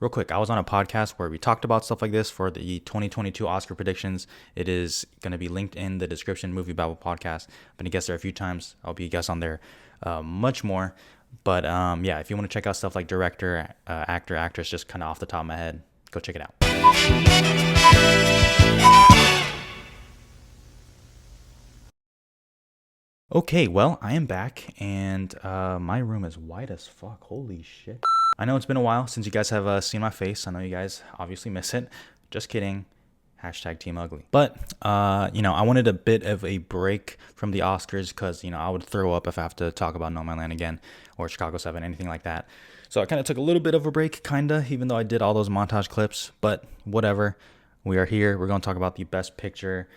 Real quick, I was on a podcast where we talked about stuff like this for the 2022 Oscar predictions. It is going to be linked in the description, MovieBabble Podcast. I've been a guest there a few times. I'll be a guest on there much more. But yeah, if you want to check out stuff like director, actor, actress, just kind of off the top of my head, go check it out. Okay, well, I am back, and my room is white as fuck. Holy shit. I know it's been a while since you guys have seen my face. I know you guys obviously miss it. Just kidding. Hashtag Team Ugly. But, I wanted a bit of a break from the Oscars because, I would throw up if I have to talk about No Man's Land again or Chicago 7, anything like that. So I kind of took a little bit of a break, even though I did all those montage clips. But whatever. We are here. We're going to talk about the Best Picture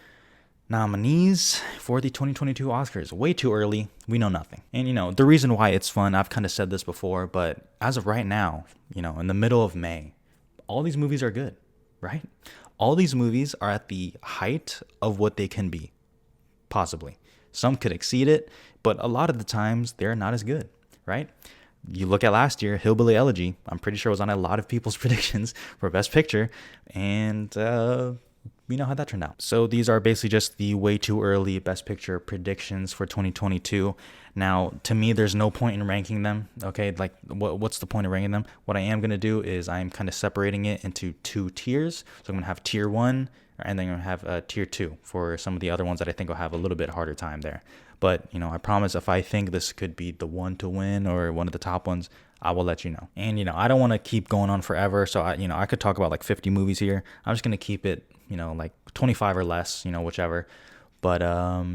nominees for the 2022 Oscars. Way too early. We know nothing. And, the reason why it's fun, I've kind of said this before, but as of right now, in the middle of May, all these movies are good, right? All these movies are at the height of what they can be, possibly. Some could exceed it, but a lot of the times they're not as good, right? You look at last year, Hillbilly Elegy, I'm pretty sure it was on a lot of people's predictions for Best Picture, and we know how that turned out. So these are basically just the way too early Best Picture predictions for 2022. Now, to me, there's no point in ranking them. Okay, like what's the point of ranking them? What I am going to do is I'm kind of separating it into two tiers. So I'm going to have tier 1, and then I'm going to have tier 2 for some of the other ones that I think will have a little bit harder time there. But, I promise if I think this could be the one to win or one of the top ones, I will let you know. And, I don't want to keep going on forever. So, I could talk about like 50 movies here. I'm just going to keep it, like 25 or less, whichever. But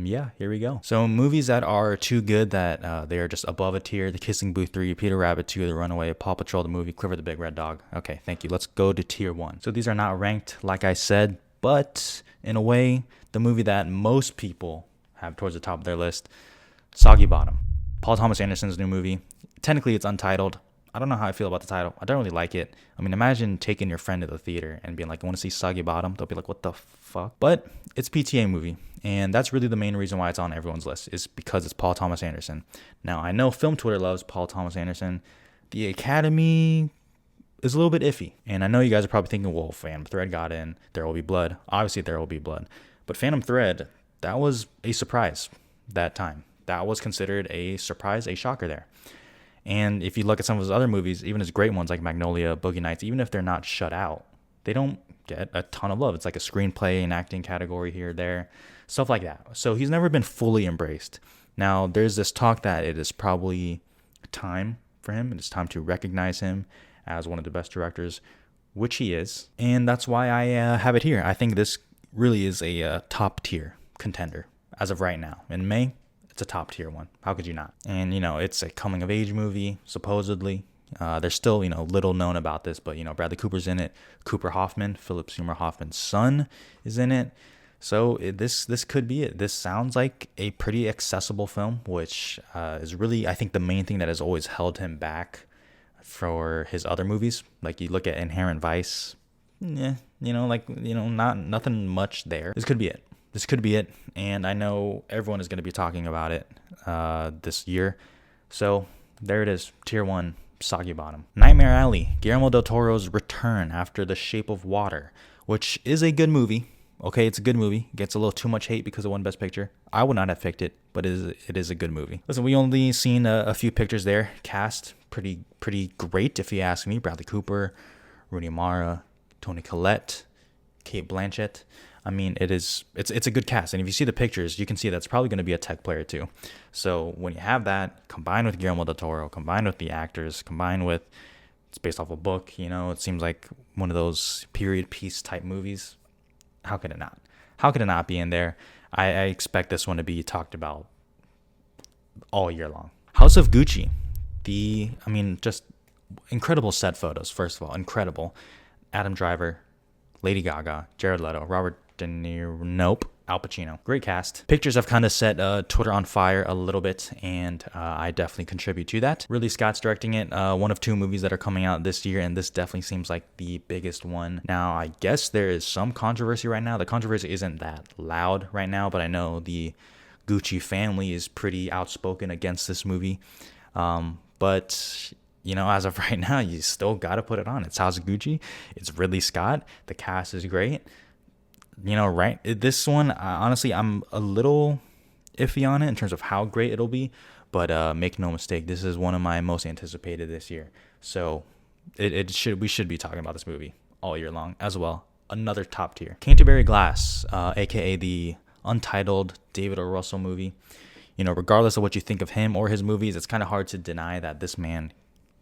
yeah, here we go. So movies that are too good that they are just above a tier: The Kissing Booth 3, Peter Rabbit 2, The Runaway, Paw Patrol the movie, Clifford the Big Red Dog. Okay, thank you. Let's go to tier 1. So these are not ranked, like I said, but in a way, the movie that most people have towards the top of their list, Soggy Bottom. Paul Thomas Anderson's new movie. Technically, it's untitled. I don't know how I feel about the title. I don't really like it. I mean, imagine taking your friend to the theater and being like, I want to see Soggy Bottom. They'll be like, what the fuck? But it's a PTA movie. And that's really the main reason why it's on everyone's list, is because it's Paul Thomas Anderson. Now, I know Film Twitter loves Paul Thomas Anderson. The Academy is a little bit iffy. And I know you guys are probably thinking, well, Phantom Thread got in. There will be blood. Obviously, there will be blood. But Phantom Thread, that was a surprise that time. That was considered a surprise, a shocker there. And if you look at some of his other movies, even his great ones like Magnolia, Boogie Nights, even if they're not shut out, they don't get a ton of love. It's like a screenplay and acting category here or there, stuff like that. So he's never been fully embraced. Now, there's this talk that it is probably time for him. It is time to recognize him as one of the best directors, which he is. And that's why I have it here. I think this really is a top tier contender as of right now. In May, it's a top tier one. How could you not? And, it's a coming of age movie, supposedly. There's still, little known about this, but, Bradley Cooper's in it. Cooper Hoffman, Philip Seymour Hoffman's son, is in it. So this could be it. This sounds like a pretty accessible film, which is really, I think, the main thing that has always held him back for his other movies. Like you look at Inherent Vice, not nothing much there. This could be it. This could be it, and I know everyone is going to be talking about it this year. So there it is, tier 1, Soggy Bottom. Nightmare Alley, Guillermo del Toro's return after The Shape of Water, which is a good movie. Okay, it's a good movie. It gets a little too much hate because it won Best Picture. I would not have picked it, but it is a good movie. Listen, we only seen a few pictures there. Cast, pretty great if you ask me. Bradley Cooper, Rooney Mara, Toni Collette, Cate Blanchett. I mean, it's a good cast. And if you see the pictures, you can see that's probably going to be a tech player too. So when you have that, combined with Guillermo del Toro, combined with the actors, combined with, it's based off a book, it seems like one of those period piece type movies. How could it not? How could it not be in there? I expect this one to be talked about all year long. House of Gucci. Just incredible set photos, first of all. Incredible. Adam Driver, Lady Gaga, Jared Leto, Robert De Niro, Al Pacino. Great cast. Pictures have kind of set Twitter on fire a little bit, and I definitely contribute to that. Ridley Scott's directing it, one of 2 movies that are coming out this year, and this definitely seems like the biggest one. Now, I guess there is some controversy right now. The controversy isn't that loud right now, but I know the Gucci family is pretty outspoken against this movie. But as of right now, you still got to put it on. It's House of Gucci. It's Ridley Scott. The cast is great. Right? This one, honestly, I'm a little iffy on it in terms of how great it'll be. But make no mistake, this is one of my most anticipated this year. So we should be talking about this movie all year long as well. Another top tier. Canterbury Glass, aka the untitled David O. Russell movie. Regardless of what you think of him or his movies, it's kind of hard to deny that this man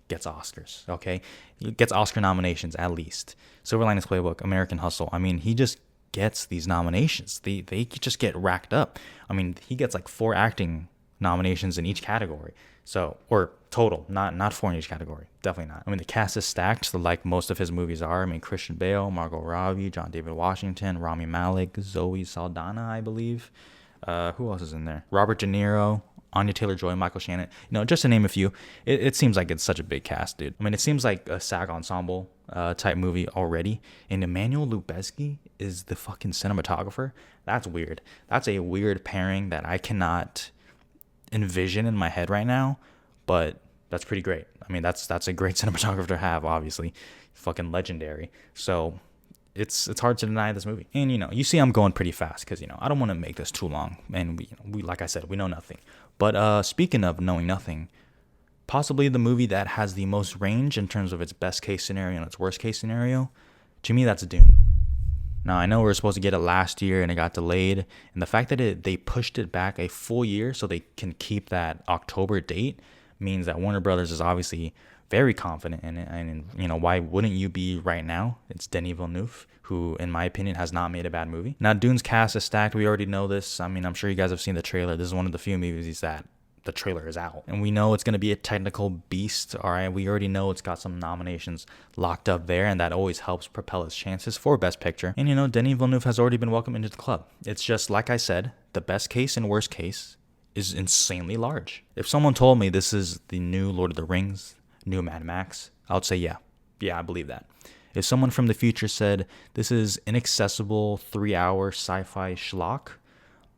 gets Oscars, okay? He gets Oscar nominations at least. Silver Linings Playbook, American Hustle. I mean, he just gets these nominations. They just get racked up. I mean, he gets like 4 acting nominations in each category. So, or total, not 4 in each category. Definitely not. I mean, the cast is stacked, like most of his movies are. I mean, Christian Bale, Margot Robbie, John David Washington, Rami Malek, Zoe Saldana, I believe. Who else is in there? Robert De Niro, Anya Taylor-Joy, Michael Shannon. Just to name a few. It seems like it's such a big cast, dude. I mean, it seems like a SAG ensemble type movie already. And Emmanuel Lubezki is the fucking cinematographer. That's weird. That's a weird pairing that I cannot envision in my head right now, but that's pretty great. I mean, that's a great cinematographer to have, obviously. Fucking legendary. So it's hard to deny this movie. And you see I'm going pretty fast because I don't want to make this too long, and we like I said, we know nothing. But speaking of knowing nothing, possibly the movie that has the most range in terms of its best case scenario and its worst case scenario, to me that's Dune. Now, I know we were supposed to get it last year and it got delayed. And the fact that they pushed it back a full year so they can keep that October date means that Warner Brothers is obviously very confident in it. And why wouldn't you be right now? It's Denis Villeneuve, who, in my opinion, has not made a bad movie. Now, Dune's cast is stacked. We already know this. I mean, I'm sure you guys have seen the trailer. This is one of the few movies that the trailer is out. And we know it's going to be a technical beast, all right? We already know it's got some nominations locked up there, and that always helps propel its chances for Best Picture. And, Denis Villeneuve has already been welcomed into the club. It's just, like I said, the best case and worst case is insanely large. If someone told me this is the new Lord of the Rings, new Mad Max, I would say, yeah, I believe that. If someone from the future said this is inaccessible 3-hour sci-fi schlock,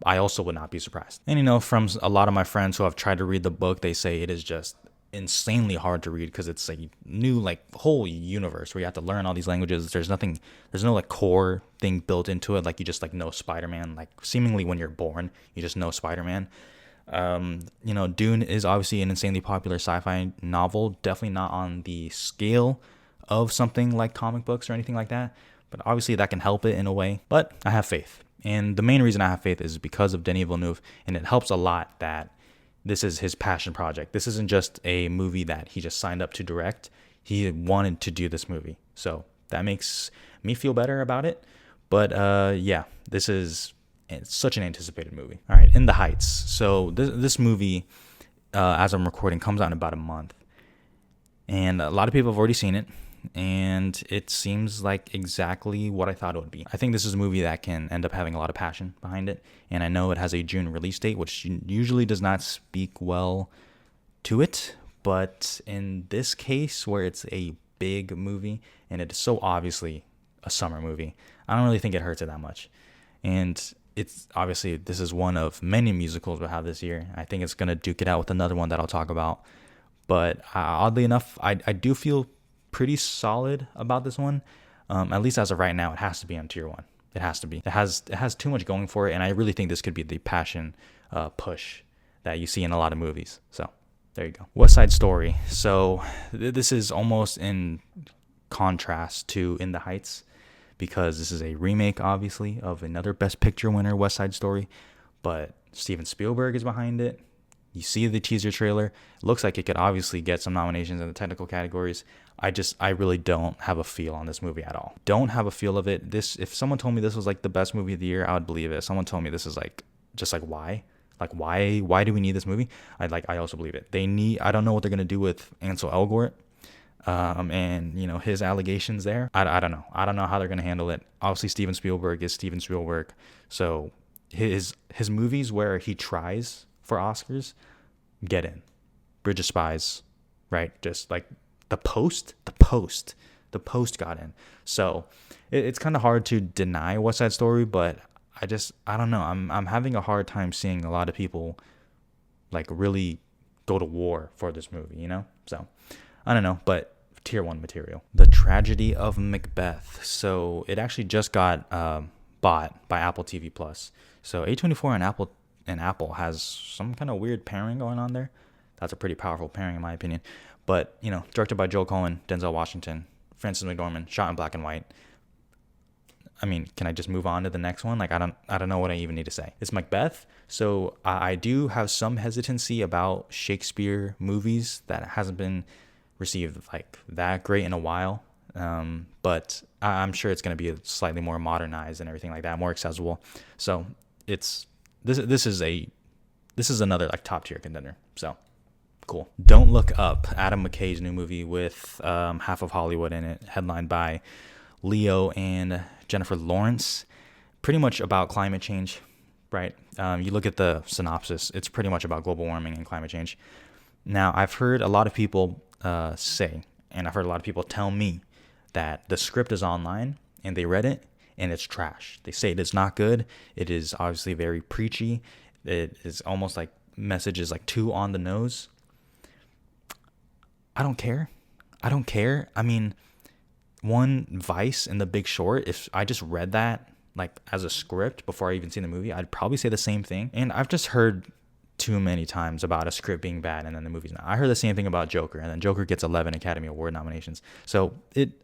I also would not be surprised. And from a lot of my friends who have tried to read the book, they say it is just insanely hard to read because it's a new whole universe where you have to learn all these languages. There's no core thing built into it. You just know Spider-Man. Seemingly when you're born, you just know Spider-Man. Dune is obviously an insanely popular sci-fi novel. Definitely not on the scale of something like comic books or anything like that. But obviously that can help it in a way. But I have faith. And the main reason I have faith is because of Denis Villeneuve, and it helps a lot that this is his passion project. This isn't just a movie that he just signed up to direct. He wanted to do this movie. So that makes me feel better about it. But this is such an anticipated movie. All right, In the Heights. So this movie, as I'm recording, comes out in about a month. And a lot of people have already seen it. And it seems like exactly what I thought it would be. I think this is a movie that can end up having a lot of passion behind it. And I know it has a June release date, which usually does not speak well to it. But in this case, where it's a big movie and it is so obviously a summer movie, I don't really think it hurts it that much. And it's obviously, this is one of many musicals we'll have this year. I think it's going to duke it out with another one that I'll talk about. But oddly enough, I do feel pretty solid about this one. At least as of right now, it has to be on tier 1. It has to be. It has too much going for it, and I really think this could be the passion push that you see in a lot of movies. So there you go. West Side Story. So this is almost in contrast to In the Heights, because this is a remake, obviously, of another Best Picture winner, West Side Story, but Steven Spielberg is behind it. You see the teaser trailer. It looks like it could obviously get some nominations in the technical categories. I really don't have a feel on this movie at all. Don't have a feel of it. If someone told me this was the best movie of the year, I would believe it. If someone told me this is why? Why do we need this movie? I also believe it. I don't know what they're gonna do with Ansel Elgort. And his allegations there. I don't know. I don't know how they're gonna handle it. Obviously Steven Spielberg is Steven Spielberg. So his movies where he tries for Oscars get in. Bridge of Spies, right? Just The Post got in. So it's kind of hard to deny West Side Story, but I don't know. I'm having a hard time seeing a lot of people really go to war for this movie, So I don't know, but tier 1 material. The Tragedy of Macbeth. So it actually just got bought by Apple TV Plus. So A24 and Apple has some kind of weird pairing going on there. That's a pretty powerful pairing in my opinion. But, directed by Joel Cohen, Denzel Washington, Frances McDormand, shot in black and white. I mean, can I just move on to the next one? Like, I don't know what I even need to say. It's Macbeth. So I do have some hesitancy about Shakespeare movies that hasn't been received like that great in a while. But I'm sure it's going to be slightly more modernized and everything like that, more accessible. So this is another like top tier contender. So cool. Don't Look Up, Adam McKay's new movie with half of Hollywood in it, headlined by Leo and Jennifer Lawrence. Pretty much about climate change, right? You look at the synopsis, it's pretty much about global warming and climate change. Now, I've heard a lot of people say, and I've heard a lot of people tell me that the script is online and they read it and it's trash. They say it is not good. It is obviously very preachy. It is almost like messages like too on the nose. I don't care. I mean, one Vice and The Big Short, if I just read that like as a script before I even seen the movie, I'd probably say the same thing. And I've just heard too many times about a script being bad and then the movie's not. I heard the same thing about Joker, and then Joker gets 11 Academy Award nominations. So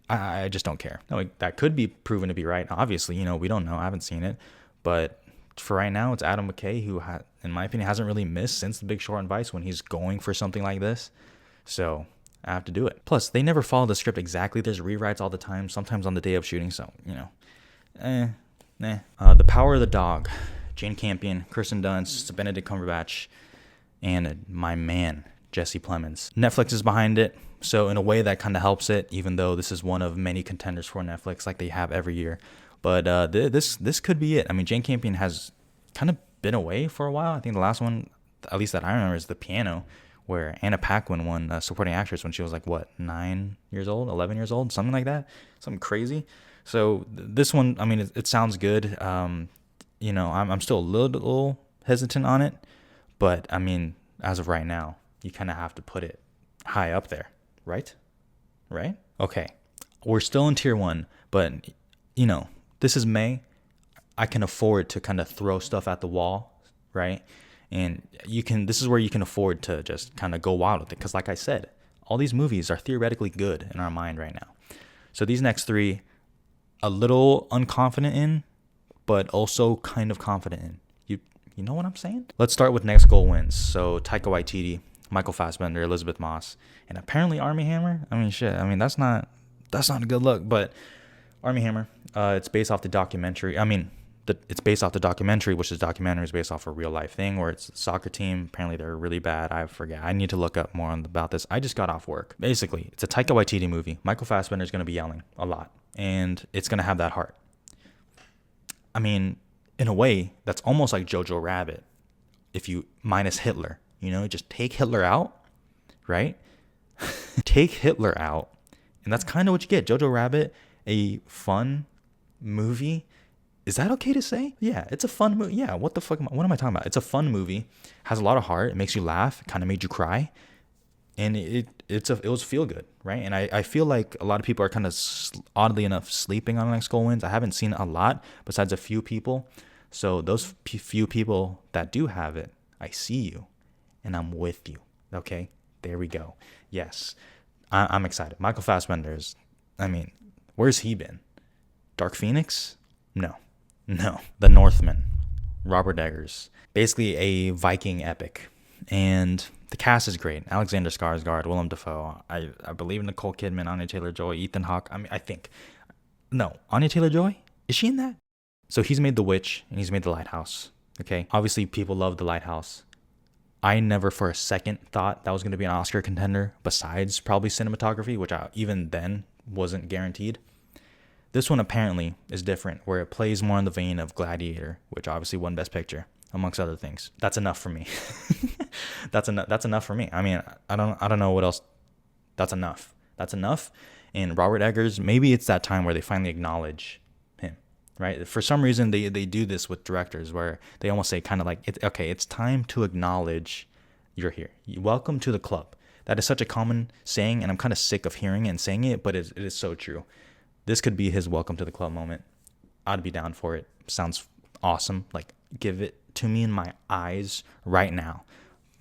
I just don't care. No, that could be proven to be right. Obviously, we don't know. I haven't seen it, but for right now, it's Adam McKay who, in my opinion, hasn't really missed since The Big Short and Vice when he's going for something like this. So I have to do it. Plus, they never follow the script exactly. There's rewrites all the time, sometimes on the day of shooting. So, The Power of the Dog. Jane Campion, Kirsten Dunst, Benedict Cumberbatch, and my man, Jesse Plemons. Netflix is behind it, so in a way that kind of helps it, even though this is one of many contenders for Netflix like they have every year. But this could be it. I mean, Jane Campion has kind of been away for a while. I think the last one, at least that I remember, is The Piano, where Anna Paquin won supporting actress when she was like, 9 years old, 11 years old, something like that, something crazy. So this one, I mean, it sounds good. I'm still a little hesitant on it, but I mean, as of right now, you kind of have to put it high up there, right? Right? Okay. We're still in tier 1, but this is May. I can afford to kind of throw stuff at the wall, right? And this is where you can afford to just kind of go wild with it. Cause like I said, all these movies are theoretically good in our mind right now. So these next 3, a little unconfident in, but also kind of confident in. You know what I'm saying? Let's start with Next Goal Wins. So Taika Waititi, Michael Fassbender, Elizabeth Moss, and apparently Armie Hammer. I mean, shit. I mean, that's not a good look. But Armie Hammer, it's based off the documentary. It's based off the documentary, which is documentary is based off a real life thing where it's a soccer team. Apparently they're really bad. I forget. I need to look up more about this. I just got off work. Basically, it's a Taika Waititi movie. Michael Fassbender is going to be yelling a lot, and it's going to have that heart. I mean, in a way, that's almost like Jojo Rabbit. If you minus Hitler, just take Hitler out, right? Take Hitler out, and that's kind of what you get. Jojo Rabbit, a fun movie. Is that okay to say? Yeah, it's a fun movie. Yeah, what the fuck? What am I talking about? It's a fun movie. Has a lot of heart. It makes you laugh. Kind of made you cry. And it was feel good, right? And I feel like a lot of people are kind of oddly enough sleeping on Next Goal Wins. I haven't seen a lot besides a few people. So those few people that do have it, I see you, and I'm with you. Okay, there we go. Yes, I'm excited. Michael Fassbender's. I mean, where's he been? Dark Phoenix? No. The Northman. Robert Eggers. Basically a Viking epic. And the cast is great. Alexander Skarsgård, Willem Dafoe. I believe Nicole Kidman, Anya Taylor-Joy, Ethan Hawke. I think. No, Anya Taylor-Joy? Is she in that? So he's made The Witch and he's made The Lighthouse. Okay. Obviously, people love The Lighthouse. I never for a second thought that was going to be an Oscar contender besides probably cinematography, which even then wasn't guaranteed. This one apparently is different, where it plays more in the vein of Gladiator, which obviously won Best Picture, amongst other things. That's enough for me. That's enough for me. I mean, I don't know what else. That's enough. And Robert Eggers, maybe it's that time where they finally acknowledge him, right? For some reason, they do this with directors where they almost say kind of like, it's time to acknowledge you're here. Welcome to the club. That is such a common saying, and I'm kind of sick of hearing it and saying it, but it is so true. This could be his welcome to the club moment. I'd be down for it. Sounds awesome. Like, give it to me in my eyes right now.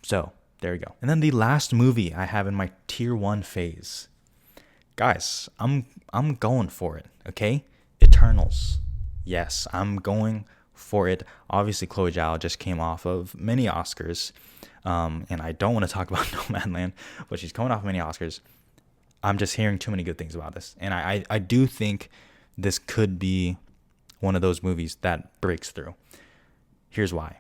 So there we go. And then the last movie I have in my tier 1 phase, guys, I'm going for it. Okay, Eternals. Yes, I'm going for it. Obviously, Chloe Zhao just came off of many Oscars, and I don't want to talk about Nomadland, but she's coming off many Oscars. I'm just hearing too many good things about this, and I do think this could be one of those movies that breaks through. Here's why,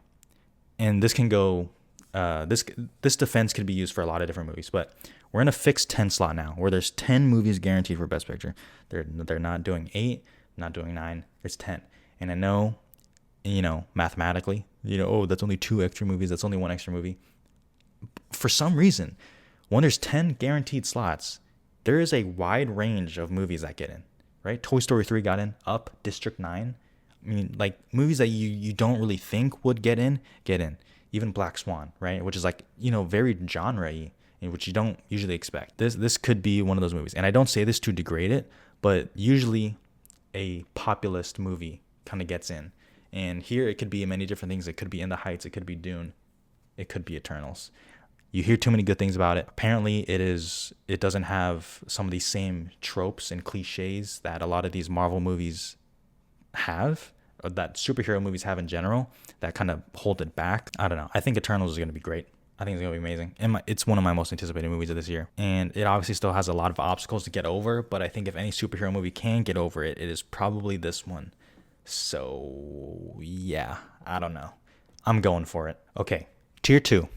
and this can go. This defense could be used for a lot of different movies, but we're in a fixed 10 slot now, where there's 10 movies guaranteed for Best Picture. They're not doing 8, not doing 9. It's 10, and I know, mathematically, oh, that's only 2 extra movies. That's only 1 extra movie. For some reason, when there's 10 guaranteed slots, there is a wide range of movies that get in, right? Toy Story 3 got in, Up, District 9. I mean, like, movies that you don't really think would get in. Even Black Swan, right? Which is like, very genre-y, which you don't usually expect. This could be one of those movies. And I don't say this to degrade it, but usually a populist movie kind of gets in. And here it could be many different things. It could be In the Heights. It could be Dune. It could be Eternals. You hear too many good things about it. Apparently it doesn't have some of these same tropes and cliches that a lot of these Marvel movies have, or that superhero movies have in general, that kind of hold it back. I don't know. I think Eternals is going to be great. I think it's going to be amazing. And it's one of my most anticipated movies of this year. And it obviously still has a lot of obstacles to get over, but I think if any superhero movie can get over it, it is probably this one. So, yeah, I don't know. I'm going for it. Okay, tier 2.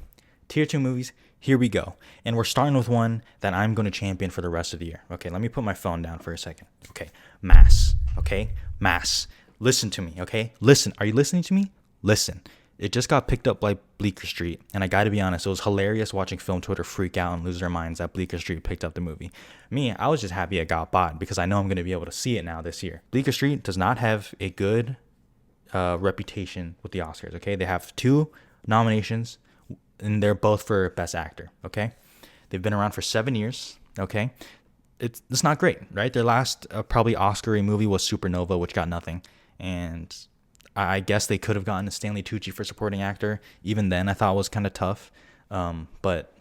Tier 2 movies, here we go. And we're starting with one that I'm going to champion for the rest of the year. Okay, let me put my phone down for a second. Okay, Mass. Okay, Mass. Listen to me, okay? Listen. Are you listening to me? Listen. It just got picked up by Bleecker Street, and I gotta be honest, it was hilarious watching film Twitter freak out and lose their minds that Bleecker Street picked up the movie. Me, I was just happy it got bought because I know I'm gonna be able to see it now this year. Bleecker Street does not have a good reputation with the Oscars, okay? They have 2 nominations, and they're both for Best Actor, okay? They've been around for 7 years, okay? It's not great, right? Their last probably Oscar-y movie was Supernova, which got nothing, and I guess they could have gotten a Stanley Tucci for supporting actor. Even then, I thought it was kind of tough. But,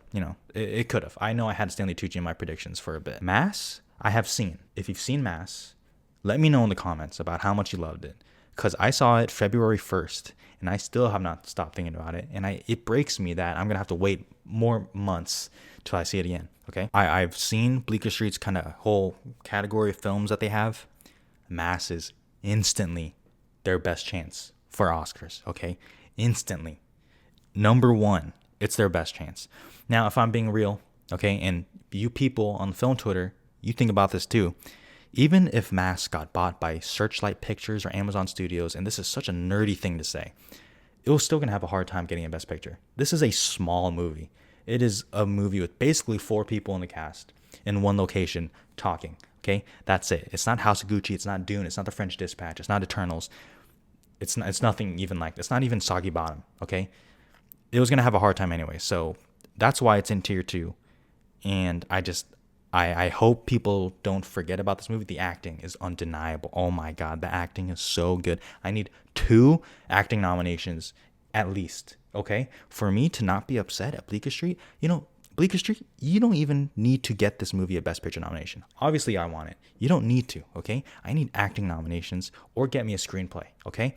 it could have. I know I had Stanley Tucci in my predictions for a bit. Mass, I have seen. If you've seen Mass, let me know in the comments about how much you loved it. Because I saw it February 1st, and I still have not stopped thinking about it. And it breaks me that I'm going to have to wait more months till I see it again. Okay? I've seen Bleecker Street's kind of whole category of films that they have. Mass is instantly their best chance for Oscars, okay? Instantly. Number 1, it's their best chance. Now, if I'm being real, okay, and you people on film Twitter, you think about this too. Even if Mass got bought by Searchlight Pictures or Amazon Studios, and this is such a nerdy thing to say, it was still going to have a hard time getting a Best Picture. This is a small movie. It is a movie with basically 4 people in the cast in one location talking, okay? That's it. It's not House of Gucci. It's not Dune. It's not The French Dispatch. It's not Eternals. It's nothing even like, it's not even Soggy Bottom, okay? It was going to have a hard time anyway, so that's why it's in tier 2. And I hope people don't forget about this movie. The acting is undeniable. Oh my God, the acting is so good. I need 2 acting nominations at least, okay? For me to not be upset at Bleecker Street, Bleecker Street, you don't even need to get this movie a Best Picture nomination. Obviously, I want it. You don't need to, okay? I need acting nominations or get me a screenplay, okay?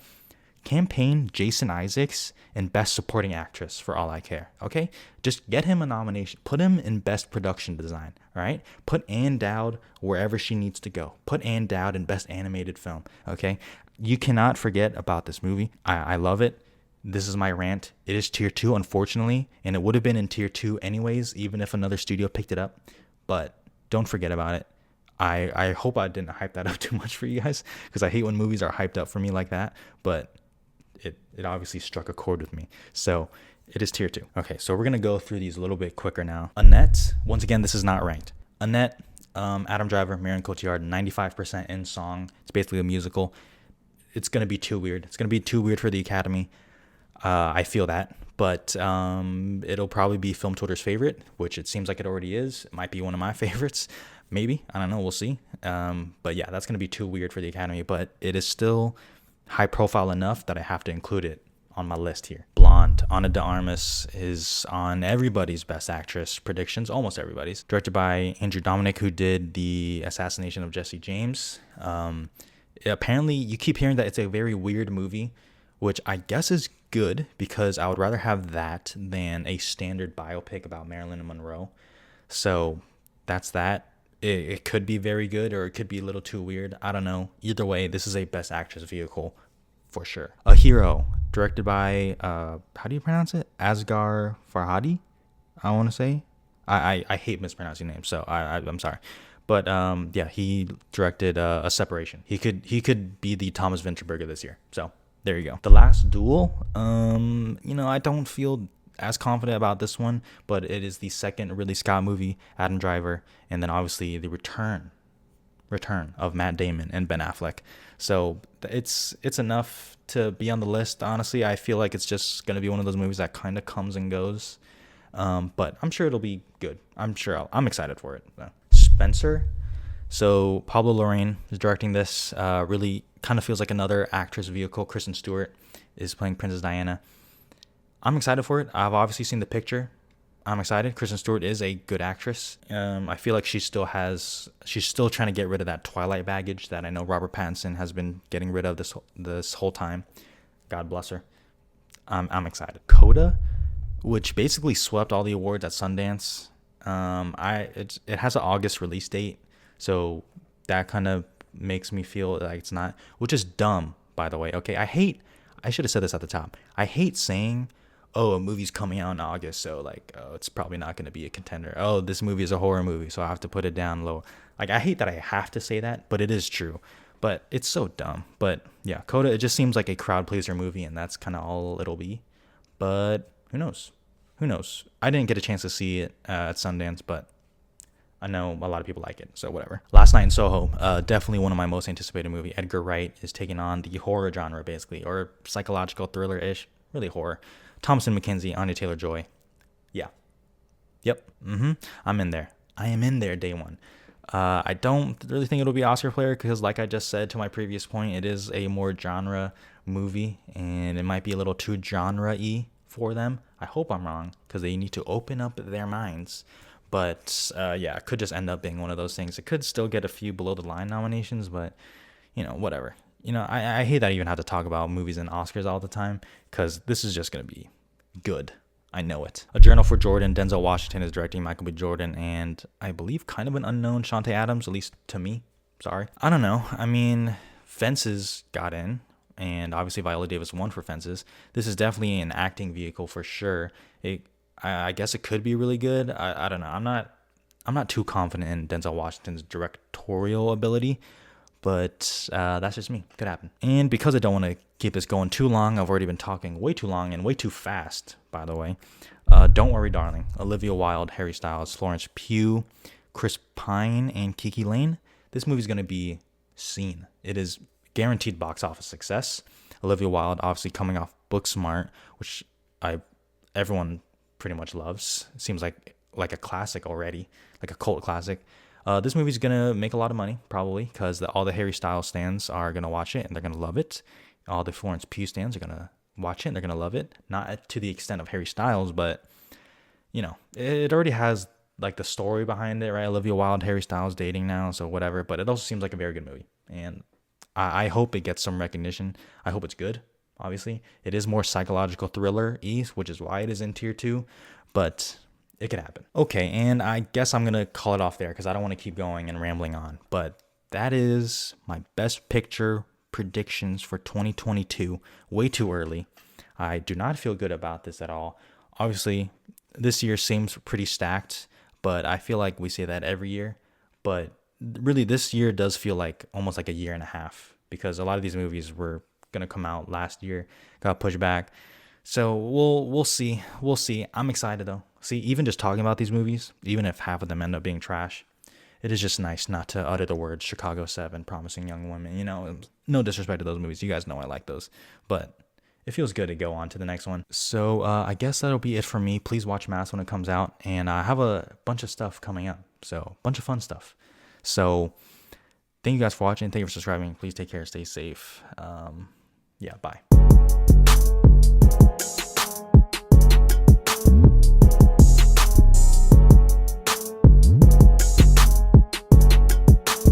Campaign Jason Isaacs and Best Supporting Actress for all I care, okay? Just get him a nomination. Put him in Best Production Design, all right? Put Ann Dowd wherever she needs to go. Put Ann Dowd in Best Animated Film, okay? You cannot forget about this movie. I love it. This is my rant. It is tier 2, unfortunately, and it would have been in tier 2 anyways, even if another studio picked it up. But don't forget about it. I hope I didn't hype that up too much for you guys, because I hate when movies are hyped up for me like that. But it obviously struck a chord with me. So it is tier 2. Okay, so we're going to go through these a little bit quicker now. Annette, once again, this is not ranked. Annette, Adam Driver, Marion Cotillard, 95% in song. It's basically a musical. It's going to be too weird. It's going to be too weird for the Academy. I feel that. But it'll probably be Film Twitter's favorite, which it seems like it already is. It might be one of my favorites. Maybe. I don't know. We'll see. But yeah, that's going to be too weird for the Academy. But it is still high profile enough that I have to include it on my list here. Blonde, Ana de Armas, is on everybody's Best Actress predictions, almost everybody's. Directed by Andrew Dominic, who did the assassination of Jesse James. Apparently, you keep hearing that it's a very weird movie, which I guess is good because I would rather have that than a standard biopic about Marilyn Monroe. So that's that. It could be very good or it could be a little too weird. I don't know. Either way, this is a Best Actress vehicle for sure. A Hero, directed by, how do you pronounce it? Asghar Farhadi, I want to say. I hate mispronouncing names, so I'm sorry. But yeah, he directed A Separation. He could be the Thomas Vinterberg of this year. So there you go. The Last Duel. I don't feel as confident about this one, but it is the second Ridley Scott movie, Adam Driver, and then obviously the return of Matt Damon and Ben Affleck. So it's enough to be on the list. Honestly, I feel like it's just going to be one of those movies that kind of comes and goes. But I'm sure it'll be good. I'm excited for it. Spencer. So Pablo Larraín is directing this. Really kind of feels like another actress vehicle. Kristen Stewart is playing Princess Diana. I'm excited for it. I've obviously seen the picture. I'm excited. Kristen Stewart is a good actress. I feel like she's still trying to get rid of that Twilight baggage that I know Robert Pattinson has been getting rid of this whole time. God bless her. I'm excited. Coda, which basically swept all the awards at Sundance. It has an August release date, so that kind of makes me feel like it's not, which is dumb, by the way. Okay, I should have said this at the top. I hate saying, oh, a movie's coming out in August, so like, oh, it's probably not going to be a contender. Oh, this movie is a horror movie, so I have to put it down low. Like, I hate that I have to say that, but it is true. But it's so dumb. But yeah, Coda, it just seems like a crowd pleaser movie, and that's kind of all it'll be. But who knows? I didn't get a chance to see it at Sundance, but I know a lot of people like it, so whatever. Last Night in Soho, definitely one of my most anticipated movie. Edgar Wright is taking on the horror genre, basically, or psychological thriller-ish, really horror. Thomasin McKenzie, Anya Taylor-Joy. Yeah. Yep. I'm in there. I am in there day one. I don't really think it'll be Oscar player because, like I just said to my previous point, it is a more genre movie, and it might be a little too genre-y for them. I hope I'm wrong because they need to open up their minds. But yeah, it could just end up being one of those things. It could still get a few below-the-line nominations, but, whatever. I hate that I even have to talk about movies and Oscars all the time because this is just going to be good. I know it. A Journal for Jordan. Denzel Washington is directing Michael B. Jordan and I believe kind of an unknown Shantae Adams, at least to me. Sorry. I don't know. I mean, Fences got in and obviously Viola Davis won for Fences. This is definitely an acting vehicle for sure. I guess it could be really good. I don't know. I'm not too confident in Denzel Washington's directorial ability. But that's just me. Could happen. And because I don't want to keep this going too long, I've already been talking way too long and way too fast, by the way. Don't Worry, Darling. Olivia Wilde, Harry Styles, Florence Pugh, Chris Pine, and Kiki Lane. This movie's going to be seen. It is guaranteed box office success. Olivia Wilde, obviously coming off Booksmart, which everyone pretty much loves. It seems like a classic already, like a cult classic. This movie's going to make a lot of money, probably, because all the Harry Styles stands are going to watch it, and they're going to love it. All the Florence Pugh stands are going to watch it, and they're going to love it. Not to the extent of Harry Styles, but, it already has, like, the story behind it, right? Olivia Wilde, Harry Styles dating now, so whatever. But it also seems like a very good movie, and I hope it gets some recognition. I hope it's good, obviously. It is more psychological thriller-y, which is why it is in Tier 2, but it could happen. Okay, and I guess I'm going to call it off there because I don't want to keep going and rambling on. But that is my best picture predictions for 2022. Way too early. I do not feel good about this at all. Obviously, this year seems pretty stacked, but I feel like we say that every year. But really, this year does feel like almost like a year and a half because a lot of these movies were going to come out last year, got pushed back. So we'll see. We'll see. I'm excited though. See, even just talking about these movies, even if half of them end up being trash, it is just nice not to utter the words Chicago 7, Promising Young Women. No disrespect to those movies. You guys know I like those. But it feels good to go on to the next one. So I guess that'll be it for me. Please watch Mass when it comes out, and I have a bunch of stuff coming up, so a bunch of fun stuff. So thank you guys for watching. Thank you for subscribing. Please take care. Stay safe. Yeah, bye.